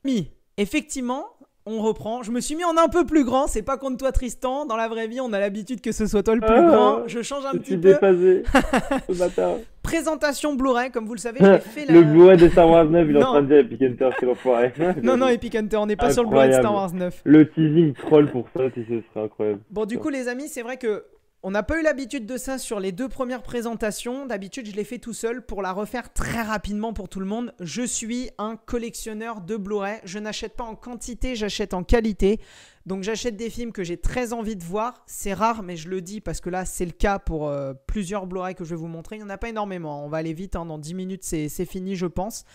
Mi, effectivement, on reprend. Je me suis mis en un peu plus grand. C'est pas contre toi, Tristan. Dans la vraie vie, on a l'habitude que ce soit toi le plus grand. Ah, Je change un je petit suis peu. déphasé, ce bâtard. Présentation Blu-ray, comme vous le savez, je l'ai fait Le la. Blu-ray de Star Wars 9, il est en train Non, de dire Epic Hunter, quel enfoiré. non, non, J'avoue. Epic Hunter, on n'est pas sur le Blu-ray de Star Incroyable. Wars 9. Le teasing troll pour ça, tu sais, ce serait incroyable. Bon, du coup, les amis, c'est vrai que on n'a pas eu l'habitude de ça sur les deux premières présentations. D'habitude, je l'ai fait tout seul. Pour la refaire très rapidement pour tout le monde, je suis un collectionneur de Blu-ray. Je n'achète pas en quantité, j'achète en qualité. Donc, j'achète des films que j'ai très envie de voir. C'est rare, mais je le dis parce que là, c'est le cas pour plusieurs Blu-ray que je vais vous montrer. Il n'y en a pas énormément. On va aller vite, hein. Dans 10 minutes, c'est fini, je pense.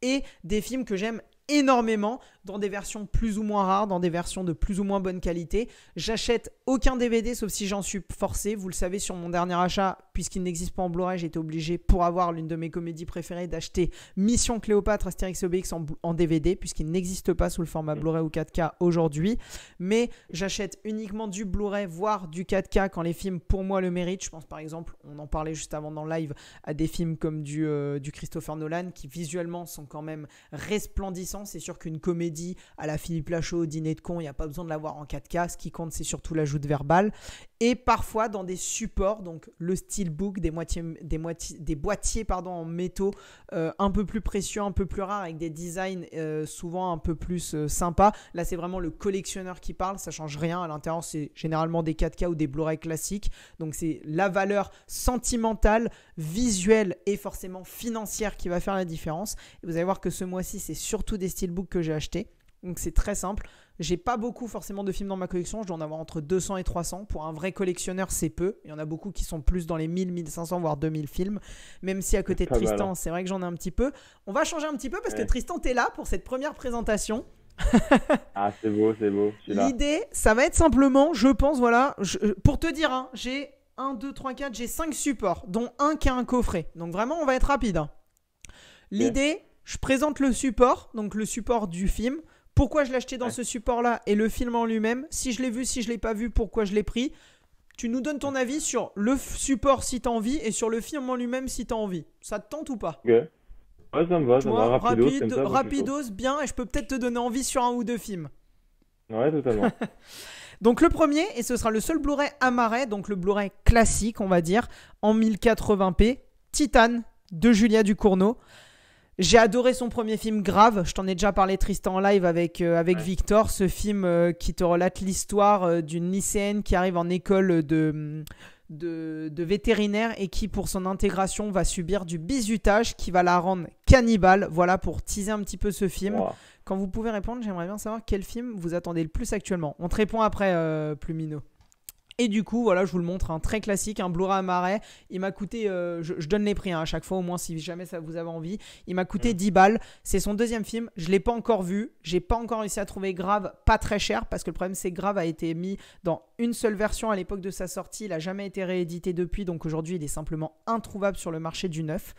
Et des films que j'aime énormément dans des versions plus ou moins rares, dans des versions de plus ou moins bonne qualité. J'achète aucun DVD sauf si j'en suis forcé. Vous le savez, sur mon dernier achat, puisqu'il n'existe pas en Blu-ray, j'ai été obligé, pour avoir l'une de mes comédies préférées, d'acheter Mission Cléopâtre Astérix et Obélix en DVD, puisqu'il n'existe pas sous le format Blu-ray ou 4K aujourd'hui. Mais j'achète uniquement du Blu-ray, voire du 4K quand les films pour moi le méritent. Je pense par exemple, on en parlait juste avant dans le live, à des films comme du Christopher Nolan qui visuellement sont quand même resplendissants. C'est sûr qu'une comédie à la Philippe Lachaud, Dîner de con, il n'y a pas besoin de l'avoir en 4K. Ce qui compte, c'est surtout l'ajout de verbal. Et parfois dans des supports, donc le steelbook, des boîtiers en métaux un peu plus précieux, un peu plus rares, avec des designs souvent un peu plus sympas. Là, c'est vraiment le collectionneur qui parle, ça change rien. À l'intérieur, c'est généralement des 4K ou des Blu-ray classiques. Donc, c'est la valeur sentimentale, visuelle et forcément financière qui va faire la différence. Et vous allez voir que ce mois-ci, c'est surtout des steelbooks que j'ai achetés. Donc, c'est très simple. J'ai pas beaucoup forcément de films dans ma collection. Je dois en avoir entre 200 et 300. Pour un vrai collectionneur, c'est peu. Il y en a beaucoup qui sont plus dans les 1000, 1500, voire 2000 films. Même si à côté de Pas mal, Tristan, hein. c'est vrai que j'en ai un petit peu. On va changer un petit peu parce que Ouais. Tristan, t'es là pour cette première présentation. Ah, c'est beau, je suis là. L'idée, ça va être simplement, je pense, voilà, pour te dire, hein, j'ai 1, 2, 3, 4, j'ai 5 supports, dont un qui a un coffret. Donc vraiment, on va être rapide, hein. Ok. L'idée, je présente le support, donc le support du film. Pourquoi je l'ai acheté dans Ouais. ce support-là et le film en lui-même. Si je l'ai vu, si je ne l'ai pas vu, pourquoi je l'ai pris. Tu nous donnes ton avis sur le support si tu as envie et sur le film en lui-même si tu as envie. Ça te tente ou pas? Ok. Ouais, Tu ça me va, vois, rapidos, comme ça, moi, je suis chaud. rapidos, bien, et je peux peut-être te donner envie sur un ou deux films. Ouais, totalement. Donc le premier, et ce sera le seul Blu-ray Amaray, donc le Blu-ray classique, on va dire, en 1080p, Titane de Julia Ducournau. J'ai adoré son premier film Grave, je t'en ai déjà parlé Tristan en live avec Ouais. Victor, ce film qui te relate l'histoire d'une lycéenne qui arrive en école de vétérinaire et qui pour son intégration va subir du bizutage qui va la rendre cannibale. Voilà pour teaser un petit peu ce film. Wow. Quand vous pouvez répondre, j'aimerais bien savoir quel film vous attendez le plus actuellement. On te répond après, Plumino. Et du coup, voilà, je vous le montre, un très classique, un Blu-ray Amaray. Il m'a coûté, je donne les prix hein, à chaque fois, au moins si jamais ça vous avez envie. Il m'a coûté 10 balles. C'est son deuxième film. Je ne l'ai pas encore vu. J'ai pas encore réussi à trouver Grave pas très cher parce que le problème, c'est que Grave a été mis dans une seule version à l'époque de sa sortie. Il n'a jamais été réédité depuis. Donc aujourd'hui, il est simplement introuvable sur le marché du neuf.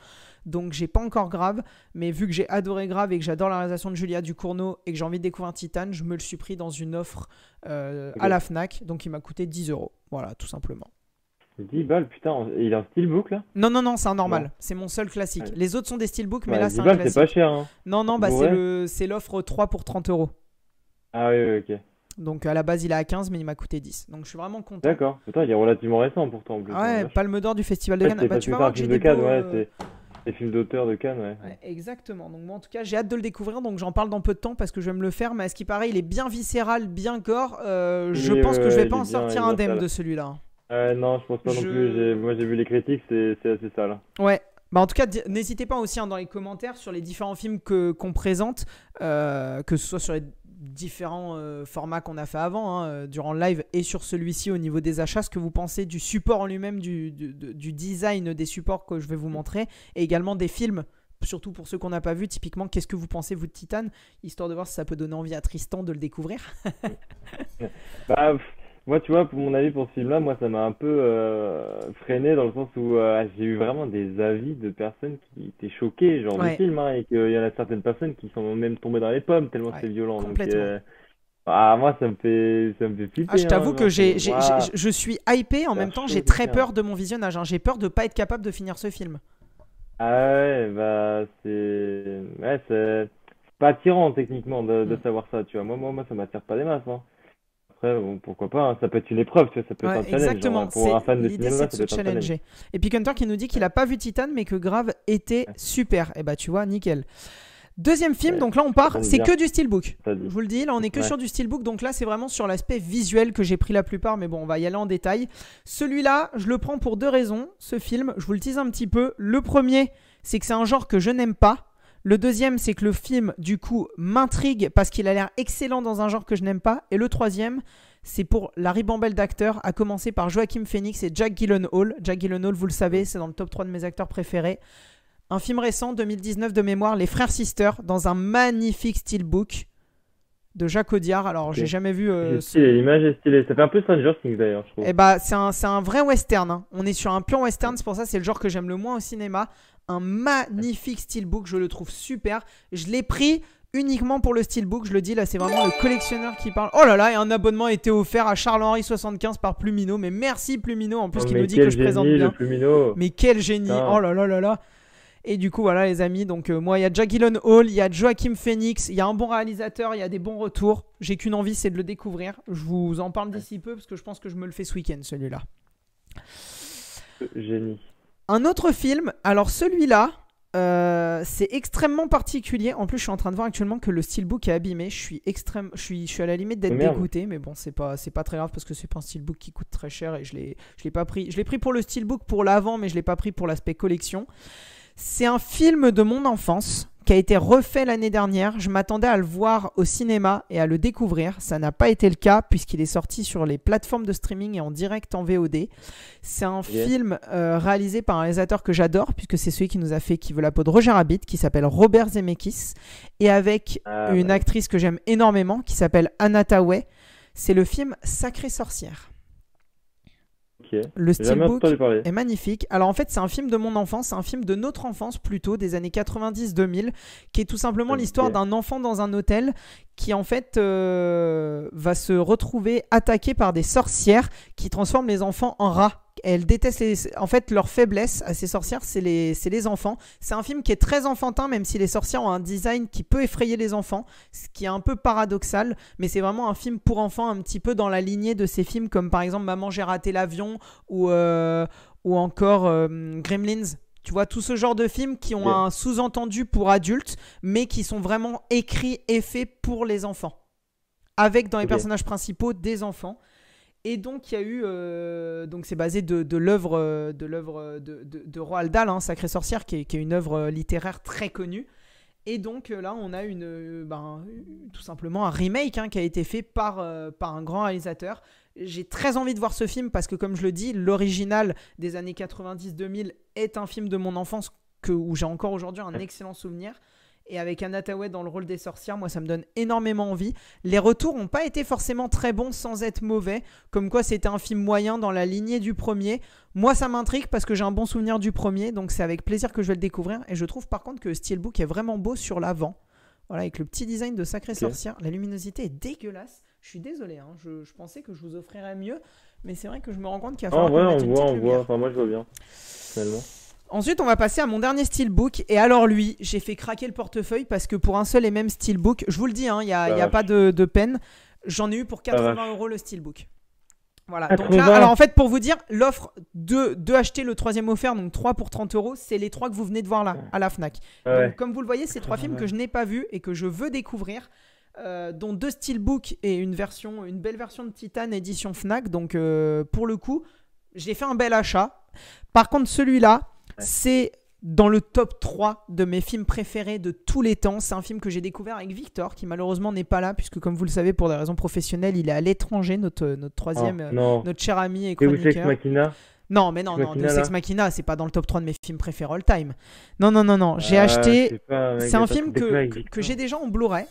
Donc j'ai pas encore Grave, mais vu que j'ai adoré Grave et que j'adore la réalisation de Julia Ducournau et que j'ai envie de découvrir Titane, je me le suis pris dans une offre Ok. à la Fnac, donc il m'a coûté 10 euros. Voilà, tout simplement. 10 balles, putain, il est en steelbook là? Non, non, non, c'est un normal. Non. C'est mon seul classique. Ouais. Les autres sont des steelbooks, mais Bah, là 10 c'est un balles, c'est pas classique. cher, hein. Non, non, bah Blu-ray? c'est l'offre 3 pour 30 euros. Ah oui, oui, ok. Donc à la base il est à 15, mais il m'a coûté 10. Donc je suis vraiment content. D'accord. Putain, il est relativement récent pourtant en plus, Ah hein, ouais, vache. Palme d'Or du Festival de Ouais, Cannes. c'est Bah parce tu que vas c'est voir un que j'ai film de des Cannes, beaux... ouais, c'est des films d'auteur de Cannes, ouais. Ouais, exactement. Donc moi en tout cas j'ai hâte de le découvrir. Donc j'en parle dans peu de temps parce que je vais me le faire. Mais à ce qui paraît il est bien viscéral, bien gore. Je Oui, pense que je vais ouais, pas il en est bien, sortir il est bien indemne sale. de celui-là. Non, je pense pas non plus. Je... Moi, j'ai vu les critiques, c'est assez sale, hein. Ouais. Bah en tout cas, n'hésitez pas aussi hein, dans les commentaires sur les différents films qu'on présente, que ce soit sur les différents formats qu'on a fait avant, hein, durant le live et sur celui-ci au niveau des achats, ce que vous pensez du support en lui-même, du design des supports que je vais vous montrer, et également des films. Surtout pour ceux qu'on n'a pas vu, typiquement, qu'est-ce que vous pensez, vous, de Titane, histoire de voir si ça peut donner envie à Tristan de le découvrir. Bah, moi, tu vois, pour mon avis pour ce film-là, moi, ça m'a un peu freiné dans le sens où j'ai eu vraiment des avis de personnes qui étaient choquées, genre du Ouais, film, hein, et qu'il y en a certaines personnes qui sont même tombées dans les pommes tellement ouais, c'est violent. Donc, complètement. moi, ça me fait Ah, flipper, je t'avoue hein, que genre, waouh, je suis hypé, en c'est un même temps, chaud j'ai très bouquin. peur de mon visionnage, hein. J'ai peur de ne pas être capable de finir ce film. Ah ouais, bah, ouais, pas attirant techniquement de savoir ça, tu vois. Moi, ça m'attire pas des masses, hein. Après, bon, pourquoi pas, hein. Ça peut être une épreuve, tu vois, ça peut être un Ouais, challenge. Genre, exactement. pour un fan de L'idée, cinéma, c'est de ça se peut être un challenge. challenger. Et puis Hunter qui nous dit qu'il a pas vu Titan, mais que grave était Ouais, super. Et bah, tu vois, nickel. Deuxième film, ouais, donc là on ça part, tombe c'est bien, que du steelbook. t'as Je dit. vous le dis, là on est que Ouais, sur du steelbook, donc là c'est vraiment sur l'aspect visuel que j'ai pris la plupart, mais bon on va y aller en détail. Celui-là, je le prends pour deux raisons, ce film, je vous le tease un petit peu. Le premier, c'est que c'est un genre que je n'aime pas. Le deuxième, c'est que le film, du coup, m'intrigue parce qu'il a l'air excellent dans un genre que je n'aime pas. Et le troisième, c'est pour la ribambelle d'acteurs, à commencer par Joaquin Phoenix et Jack Gyllenhaal. Jack Gyllenhaal, vous le savez, c'est dans le top 3 de mes acteurs préférés. Un film récent, 2019 de mémoire, Les Frères Sisters, dans un magnifique steelbook de Jacques Audiard. Alors, j'ai ok. jamais vu C'est stylé, l'image est stylée. Ça fait un peu Stranger Things d'ailleurs, je trouve. Eh bah, c'est un vrai western, hein. On est sur un pur western, c'est pour ça que c'est le genre que j'aime le moins au cinéma. Un magnifique steelbook, je le trouve super. Je l'ai pris uniquement pour le steelbook, je le dis, là c'est vraiment le collectionneur qui parle. Oh là là, et un abonnement a été offert à Charles-Henri 75 par Plumino. Mais merci Plumino, en plus Oh, qui nous mais dit que quel je présente génie, le bien. Plumino. Mais quel génie, oh Putain. là là là là. Et du coup, voilà les amis, donc moi il y a Jack Gyllenhaal, il y a Joaquin Phoenix, il y a un bon réalisateur, il y a des bons retours. J'ai qu'une envie, c'est de le découvrir. Je vous en parle d'ici peu parce que je pense que je me le fais ce week-end celui-là. Génie. Un autre film, alors celui-là, c'est extrêmement particulier. En plus, je suis en train de voir actuellement que le steelbook est abîmé. Je suis à la limite Oh d'être merde. dégoûté, mais bon, c'est pas très grave parce que c'est pas un steelbook qui coûte très cher et je l'ai pas pris. Je l'ai pris pour le steelbook pour l'avant, mais je l'ai pas pris pour l'aspect collection. C'est un film de mon enfance qui a été refait l'année dernière. Je m'attendais à le voir au cinéma et à le découvrir. Ça n'a pas été le cas puisqu'il est sorti sur les plateformes de streaming et en direct en VOD. C'est un Ok. film réalisé par un réalisateur que j'adore puisque c'est celui qui nous a fait Qui veut la peau de Roger Rabbit, qui s'appelle Robert Zemeckis, et avec Ah, une bah oui. actrice que j'aime énormément qui s'appelle Anna Thaoué. C'est le film Sacrée sorcière. Ok. Le J'ai jamais steelbook entendu parler. est magnifique. Alors en fait, c'est un film de mon enfance, c'est un film de notre enfance plutôt, des années 90-2000, qui est tout simplement l'histoire Ok. d'un enfant dans un hôtel qui en fait va se retrouver attaqué par des sorcières qui transforment les enfants en rats. Elles détestent En fait, leur faiblesse à ces sorcières, c'est les enfants. C'est un film qui est très enfantin, même si les sorcières ont un design qui peut effrayer les enfants, ce qui est un peu paradoxal, mais c'est vraiment un film pour enfants, un petit peu dans la lignée de ces films comme par exemple Maman, j'ai raté l'avion ou encore Gremlins. Tu vois, tout ce genre de films qui ont Ok. un sous-entendu pour adultes, mais qui sont vraiment écrits et faits pour les enfants. Avec dans les Ok. personnages principaux des enfants. Et donc, il y a eu. Donc, c'est basé de l'œuvre de Roald Dahl, hein, Sacrée sorcière, qui est une œuvre littéraire très connue. Et donc, là, on a tout simplement un remake hein, qui a été fait par un grand réalisateur. J'ai très envie de voir ce film parce que, comme je le dis, l'original des années 90-2000 est un film de mon enfance où j'ai encore aujourd'hui un excellent souvenir. Et avec Anna Thaoué dans le rôle des sorcières, moi ça me donne énormément envie. Les retours n'ont pas été forcément très bons sans être mauvais, comme quoi c'était un film moyen dans la lignée du premier. Moi ça m'intrigue parce que j'ai un bon souvenir du premier, donc c'est avec plaisir que je vais le découvrir. Et je trouve par contre que le steelbook est vraiment beau sur l'avant. Voilà, avec le petit design de Sacrée Ok. sorcière. La luminosité est dégueulasse. Je suis désolé, hein, je pensais que je vous offrirais mieux, mais c'est vrai que je me rends compte qu'il va Ah, en falloir vrai, qu'on mette on une voit, petite on voit. lumière. Enfin, moi, je vois bien, finalement. Ensuite, on va passer à mon dernier steelbook. Et alors lui, j'ai fait craquer le portefeuille parce que pour un seul et même steelbook, je vous le dis, il n'y La a pas vache. de peine. J'en ai eu pour La 80 vache. euros le steelbook. Voilà. Donc là, 80. alors en fait, pour vous dire, l'offre de acheter le troisième offert, donc 3 pour 30 euros, c'est les 3 que vous venez de voir là, à la Fnac. Donc Ouais. comme vous le voyez, c'est 3 films que je n'ai pas vus et que je veux découvrir. Dont 2 steelbooks et une belle version de Titan édition Fnac. Donc pour le coup, j'ai fait un bel achat. Par contre, celui-là, Ouais. c'est dans le top 3 de mes films préférés de tous les temps. C'est un film que j'ai découvert avec Victor, qui malheureusement n'est pas là, puisque comme vous le savez, pour des raisons professionnelles, il est à l'étranger, notre Oh, troisième, non. notre cher ami et Et où c'est Ex chroniqueur. Machina? Non, mais non, Ex non, Machina, Deus là? Ex Machina, c'est pas dans le top 3 de mes films préférés all time. Non, non, non, non, j'ai Je acheté. sais pas, mec, C'est un t'as film découvert avec que Victor. j'ai déjà en Blu-ray.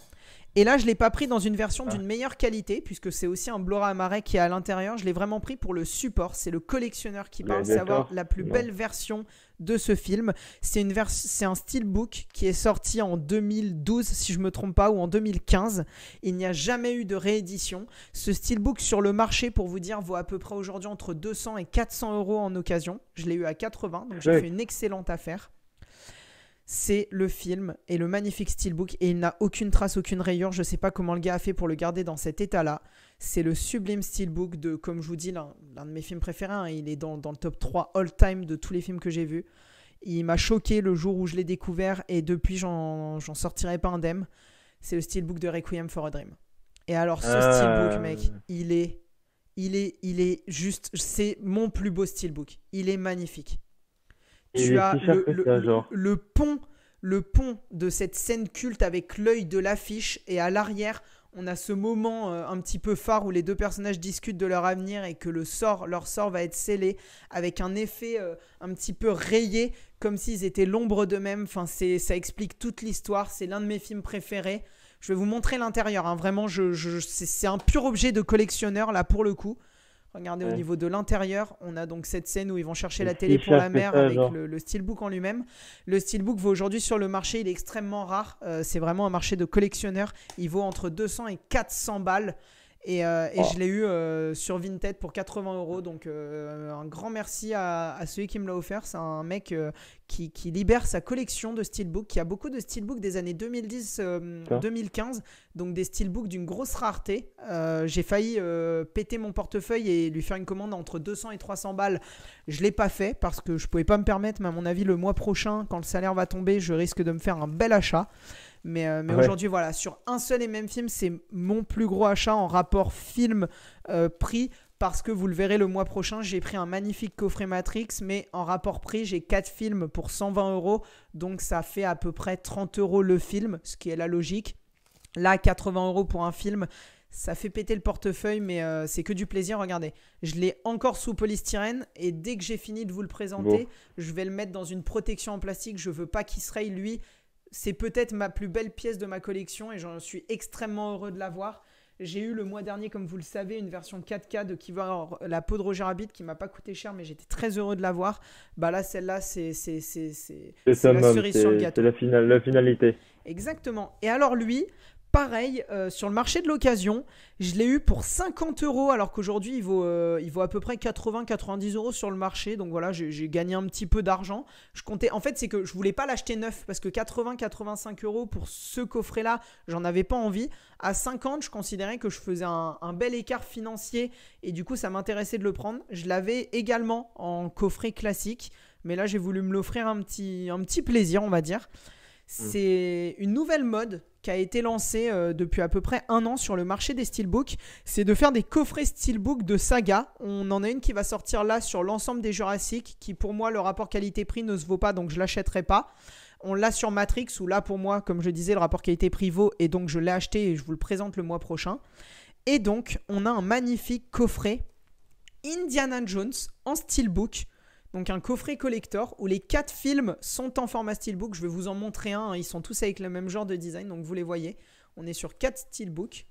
Et là, je ne l'ai pas pris dans une version Ah. d'une meilleure qualité, puisque c'est aussi un Blu-ray Amaray qui est à l'intérieur. Je l'ai vraiment pris pour le support. C'est le collectionneur qui parle, c'est avoir Gladiator? la plus Non. belle version de ce film. C'est un steelbook qui est sorti en 2012, si je ne me trompe pas, ou en 2015. Il n'y a jamais eu de réédition. Ce steelbook sur le marché, pour vous dire, vaut à peu près aujourd'hui entre 200 et 400 euros en occasion. Je l'ai eu à 80, donc j'ai Ouais. fait une excellente affaire. c'est le film et le magnifique steelbook. Et il n'a aucune trace, aucune rayure. Je ne sais pas comment le gars a fait pour le garder dans cet état-là. C'est le sublime steelbook de, comme je vous dis, l'un de mes films préférés. Hein. Il est dans le top 3 all-time de tous les films que j'ai vus. Il m'a choqué le jour où je l'ai découvert et depuis, j'en sortirai pas indemne. C'est le steelbook de Requiem for a Dream. Et alors, ce steelbook, mec, il est juste... C'est mon plus beau steelbook. Il est magnifique. Tu as le pont de cette scène culte avec l'œil de l'affiche et à l'arrière, on a ce moment un petit peu phare où les deux personnages discutent de leur avenir et que leur sort va être scellé avec un effet un petit peu rayé comme s'ils étaient l'ombre d'eux-mêmes. Enfin, ça explique toute l'histoire. C'est l'un de mes films préférés. Je vais vous montrer l'intérieur. Hein. Vraiment, c'est un pur objet de collectionneur là pour le coup. Regardez au niveau de l'intérieur, on a donc cette scène où ils vont chercher la télé pour la mère avec le steelbook en lui-même. Le steelbook vaut aujourd'hui sur le marché, il est extrêmement rare. C'est vraiment un marché de collectionneurs. Il vaut entre 200 et 400 balles. Et je l'ai eu sur Vinted pour 80 €. Donc un grand merci à celui qui me l'a offert. C'est un mec qui libère sa collection de steelbooks, qui a beaucoup de steelbooks des années 2010-2015. Donc des steelbooks d'une grosse rareté. J'ai failli péter mon portefeuille et lui faire une commande entre 200 et 300 balles. Je ne l'ai pas fait parce que je ne pouvais pas me permettre. Mais à mon avis, le mois prochain, quand le salaire va tomber, je risque de me faire un bel achat. Mais aujourd'hui, voilà, sur un seul et même film, c'est mon plus gros achat en rapport film-prix. Parce que vous le verrez le mois prochain, j'ai pris un magnifique coffret Matrix. Mais en rapport prix, j'ai 4 films pour 120 €. Donc ça fait à peu près 30 € le film, ce qui est la logique. Là, 80 € pour un film, ça fait péter le portefeuille. Mais c'est que du plaisir, regardez. Je l'ai encore sous polystyrène. Et dès que j'ai fini de vous le présenter, je vais le mettre dans une protection en plastique. Je ne veux pas qu'il se raye, lui. C'est peut-être ma plus belle pièce de ma collection et j'en suis extrêmement heureux de l'avoir. J'ai eu le mois dernier, comme vous le savez, une version 4K de Qui veut la peau de Roger Rabbit qui m'a pas coûté cher, mais j'étais très heureux de l'avoir. Bah là, celle-là, c'est la cerise sur le gâteau. C'est la finalité. Exactement. Et alors lui, pareil, sur le marché de l'occasion, je l'ai eu pour 50 € alors qu'aujourd'hui, il vaut à peu près 80-90 € sur le marché. Donc voilà, j'ai gagné un petit peu d'argent. En fait, c'est que je voulais pas l'acheter neuf parce que 80-85 € pour ce coffret-là, j'en avais pas envie. À 50, je considérais que je faisais un bel écart financier et du coup, ça m'intéressait de le prendre. Je l'avais également en coffret classique, mais là, j'ai voulu me l'offrir un petit plaisir, on va dire. C'est une nouvelle mode qui a été lancée depuis à peu près 1 an sur le marché des steelbooks. C'est de faire des coffrets steelbook de saga. On en a une qui va sortir là sur l'ensemble des Jurassic, qui pour moi le rapport qualité-prix ne se vaut pas, donc je l'achèterai pas. On l'a sur Matrix où là pour moi, comme je disais, le rapport qualité-prix vaut et donc je l'ai acheté et je vous le présente le mois prochain. Et donc on a un magnifique coffret Indiana Jones en steelbook. Donc un coffret collector où les 4 films sont en format steelbook. Je vais vous en montrer un. Ils sont tous avec le même genre de design. Donc vous les voyez. On est sur 4 steelbooks.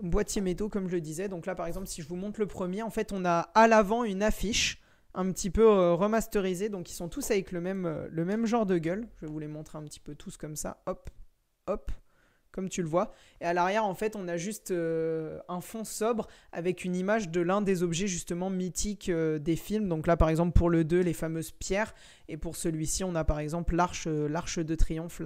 Boîtier métaux comme je le disais. Donc là par exemple si je vous montre le premier. En fait on a à l'avant une affiche un petit peu remasterisée. Donc ils sont tous avec le même genre de gueule. Je vais vous les montrer un petit peu tous comme ça. Hop, hop. Comme tu le vois. Et à l'arrière, en fait, on a juste un fond sobre avec une image de l'un des objets justement mythiques des films. Donc là, par exemple, pour le 2, les fameuses pierres. Et pour celui-ci, on a par exemple l'arche de triomphe,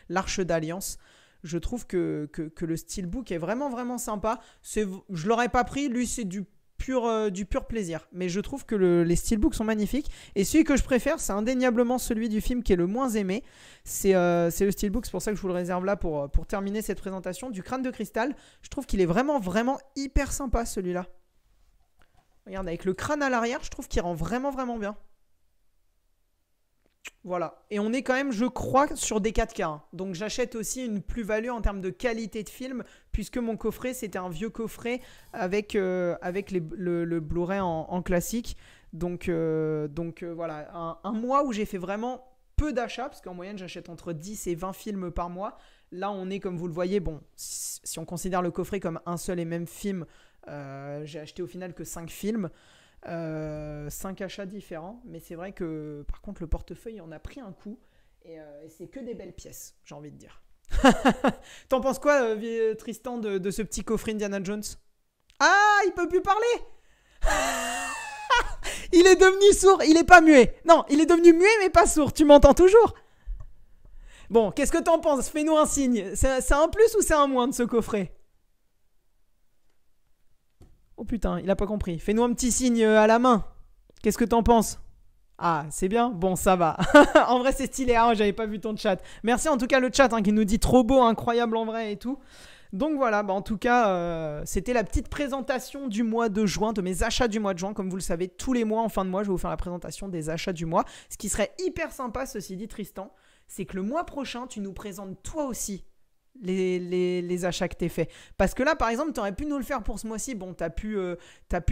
l'arche d'alliance. Je trouve que le steelbook est vraiment, vraiment sympa. Je ne l'aurais pas pris. Lui, c'est du pur plaisir. Mais je trouve que les steelbooks sont magnifiques. Et celui que je préfère, c'est indéniablement celui du film qui est le moins aimé. C'est le steelbook. C'est pour ça que je vous le réserve là pour terminer cette présentation. Du Crâne de cristal. Je trouve qu'il est vraiment, vraiment hyper sympa celui-là. Regarde, avec le crâne à l'arrière, je trouve qu'il rend vraiment, vraiment bien. Voilà. Et on est quand même, je crois, sur des 4K. Hein. Donc j'achète aussi une plus-value en termes de qualité de film, puisque mon coffret, c'était un vieux coffret avec le Blu-ray en classique. Donc voilà, un mois où j'ai fait vraiment peu d'achats, parce qu'en moyenne, j'achète entre 10 et 20 films par mois. Là, on est, comme vous le voyez, bon, si on considère le coffret comme un seul et même film, j'ai acheté au final que 5 films. 5 achats différents, mais c'est vrai que par contre le portefeuille en a pris un coup et c'est que des belles pièces, j'ai envie de dire. T'en penses quoi, Tristan, de ce petit coffret Indiana Jones? Ah, il peut plus parler. Il est devenu sourd, il est pas muet. Non, il est devenu muet mais pas sourd, tu m'entends toujours? Bon, qu'est-ce que t'en penses? Fais-nous un signe. C'est un plus ou c'est un moins de ce coffret? Oh putain, il a pas compris. Fais-nous un petit signe à la main. Qu'est-ce que t'en penses? Ah, c'est bien? Bon, ça va. En vrai, c'est stylé. Ah, j'avais pas vu ton chat. Merci en tout cas le chat qui nous dit trop beau, incroyable en vrai et tout. Donc voilà, en tout cas, c'était la petite présentation du mois de juin, de mes achats du mois de juin. Comme vous le savez, tous les mois, en fin de mois, je vais vous faire la présentation des achats du mois. Ce qui serait hyper sympa, ceci dit, Tristan, c'est que le mois prochain, tu nous présentes toi aussi les achats que t'es fait. Parce que là, par exemple, t'aurais pu nous le faire pour ce mois-ci. Bon, t'as plus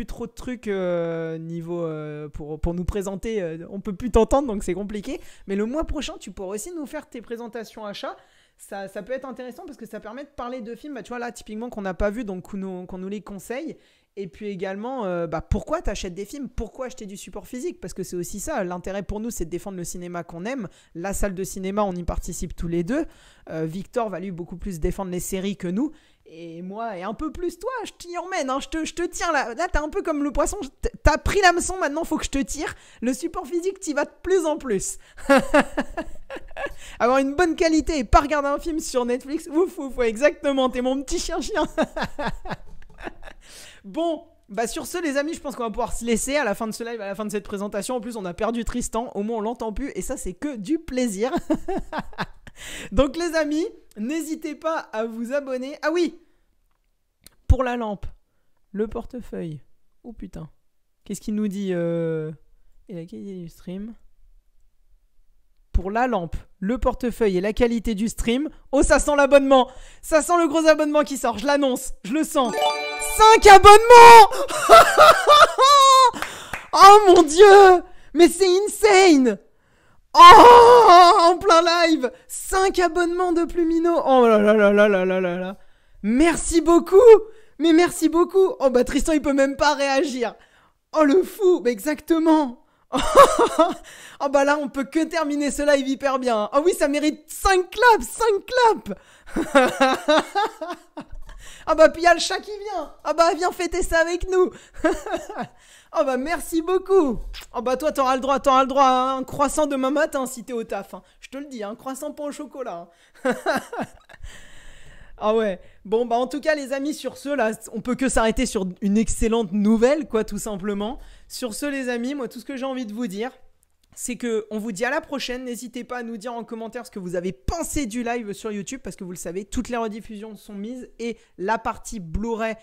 trop de trucs niveau pour nous présenter. On peut plus t'entendre, donc c'est compliqué. Mais le mois prochain, tu pourras aussi nous faire tes présentations achats. Ça peut être intéressant parce que ça permet de parler de films, tu vois là typiquement qu'on n'a pas vu, donc qu'on nous les conseille. Et puis également, pourquoi tu achètes des films? Pourquoi acheter du support physique? Parce que c'est aussi ça, l'intérêt pour nous, c'est de défendre le cinéma qu'on aime. La salle de cinéma, on y participe tous les deux. Victor va lui beaucoup plus défendre les séries que nous. Et moi, et un peu plus toi, je t'y emmène, hein, je te tiens là. Là, t'es un peu comme le poisson, t'as pris l'hameçon, maintenant faut que je te tire. Le support physique, t'y vas de plus en plus. Avoir une bonne qualité et pas regarder un film sur Netflix, ouf, exactement, t'es mon petit chien. Bon, sur ce les amis, je pense qu'on va pouvoir se laisser à la fin de ce live, à la fin de cette présentation. En plus, on a perdu Tristan, au moins on l'entend plus et ça c'est que du plaisir. Donc les amis, n'hésitez pas à vous abonner. Ah oui, pour la lampe, le portefeuille. Oh putain, qu'est-ce qu'il nous dit et la qualité du stream. Pour la lampe, le portefeuille et la qualité du stream. Oh, ça sent l'abonnement. Ça sent le gros abonnement qui sort, je l'annonce, je le sens. 5 abonnements. Oh mon dieu, mais c'est insane. Oh, en plein live 5 abonnements de Plumino. Oh là là là là là là là là. Merci beaucoup. Mais merci beaucoup. Oh Tristan il peut même pas réagir. Oh le fou, exactement. Oh là on peut que terminer ce live hyper bien. Oh oui, ça mérite 5 claps. Puis il y a le chat qui vient. Viens fêter ça avec nous. Merci beaucoup. Toi t'auras le droit à un croissant demain matin si t'es au taf, hein. Je te le dis, un croissant pain au chocolat, hein. Ah ouais. Bon en tout cas les amis, sur ce là, on peut que s'arrêter sur une excellente nouvelle quoi, tout simplement. Sur ce les amis, moi tout ce que j'ai envie de vous dire, c'est que on vous dit à la prochaine. N'hésitez pas à nous dire en commentaire ce que vous avez pensé du live sur YouTube, parce que vous le savez, toutes les rediffusions sont mises et la partie Blu-ray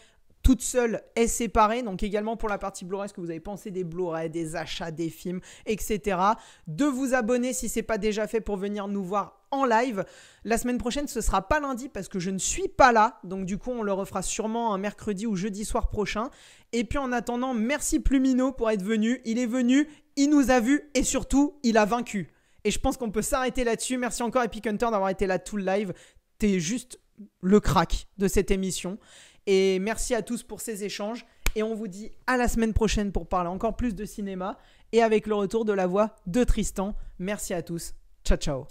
toute seule est séparée. Donc également pour la partie Blu-ray, ce que vous avez pensé des Blu-ray, des achats, des films, etc. De vous abonner si ce n'est pas déjà fait pour venir nous voir en live. La semaine prochaine, ce ne sera pas lundi parce que je ne suis pas là. Donc du coup, on le refera sûrement un mercredi ou jeudi soir prochain. Et puis en attendant, merci Plumino pour être venu. Il est venu, il nous a vus et surtout, il a vaincu. Et je pense qu'on peut s'arrêter là-dessus. Merci encore Epic Hunter d'avoir été là tout le live. T'es juste le crack de cette émission. Et merci à tous pour ces échanges. Et on vous dit à la semaine prochaine pour parler encore plus de cinéma. Et avec le retour de la voix de Tristan. Merci à tous. Ciao, ciao.